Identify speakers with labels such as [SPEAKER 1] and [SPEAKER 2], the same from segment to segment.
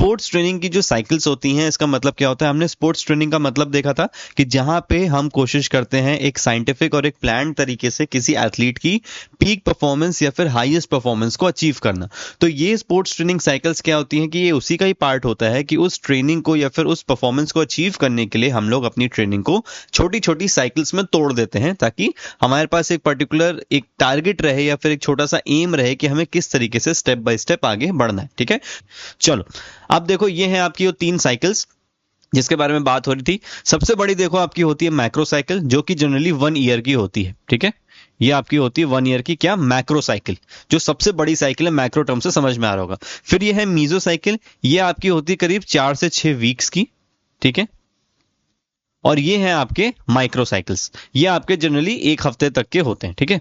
[SPEAKER 1] Sports training की जो cycles होती हैं, इसका मतलब क्या होता है, हमने स्पोर्ट्स ट्रेनिंग का मतलब देखा था कि जहां पे हम कोशिश करते हैं एक साइंटिफिक और एक प्लान तरीके से किसी एथलीट की पीक परफॉर्मेंस या फिर हाईएस्ट परफॉर्मेंस को अचीव करना। तो ये स्पोर्ट्स ट्रेनिंग साइकिल्स क्या होती हैं कि ये उसी का ही पार्ट होता है कि उस ट्रेनिंग को या फिर उस परफॉर्मेंस को अचीव करने के लिए हम लोग अपनी ट्रेनिंग को छोटी छोटी साइकिल्स में तोड़ देते हैं, ताकि हमारे पास एक पर्टिकुलर एक टारगेट रहे या फिर एक छोटा सा एम रहे कि हमें किस तरीके से स्टेप बाय स्टेप आगे बढ़ना है। ठीक है, चलो अब देखो ये है आपकी वो 3 साइकिल्स जिसके बारे में बात हो रही थी। सबसे बड़ी देखो आपकी होती है मैक्रो साइकिल, जो कि जनरली 1 ईयर की होती है। ठीक है, ये आपकी होती है 1 ईयर की क्या, मैक्रो साइकिल, जो सबसे बड़ी साइकिल है, मैक्रो टर्म से समझ में आ रहा होगा। फिर ये है मीजो साइकिल, ये आपकी होती है करीब 4 से 6 वीक्स की। ठीक है, और ये है आपके माइक्रो साइकिल्स, ये आपके जनरली 1 हफ्ते तक के होते हैं। ठीक है,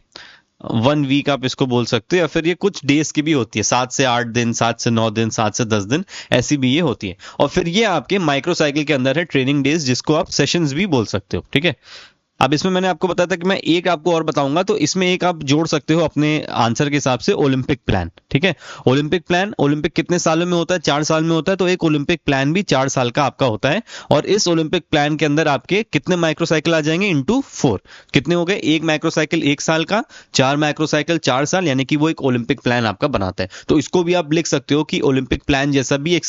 [SPEAKER 1] 1 वीक आप इसको बोल सकते हो, या फिर ये कुछ डेज की भी होती है, 7 से 8 दिन, 7 से 9 दिन, 7 से 10 दिन, ऐसी भी ये होती है। और फिर ये आपके माइक्रो साइकिल के अंदर है ट्रेनिंग डेज, जिसको आप सेशंस भी बोल सकते हो। ठीक है, अब इसमें मैंने आपको बताया था कि मैं एक आपको और बताऊंगा, तो इसमें एक आप जोड़ सकते हो अपने आंसर के हिसाब से, ओलंपिक प्लान। ठीक है, ओलंपिक प्लान, ओलंपिक कितने सालों में होता है, 4 साल में होता है, तो एक ओलंपिक प्लान भी 4 साल का आपका होता है। और इस ओलंपिक प्लान के अंदर आपके कितने माइक्रोसाइकिल आ जाएंगे, इंटू 4, कितने हो गए, एक माइक्रोसाइकिल 1 साल का, 4 माइक्रोसाइकिल 4 साल, यानी कि वो एक ओलंपिक प्लान आपका बनाता है। तो इसको भी आप लिख सकते हो कि ओलंपिक प्लान जैसा भी एक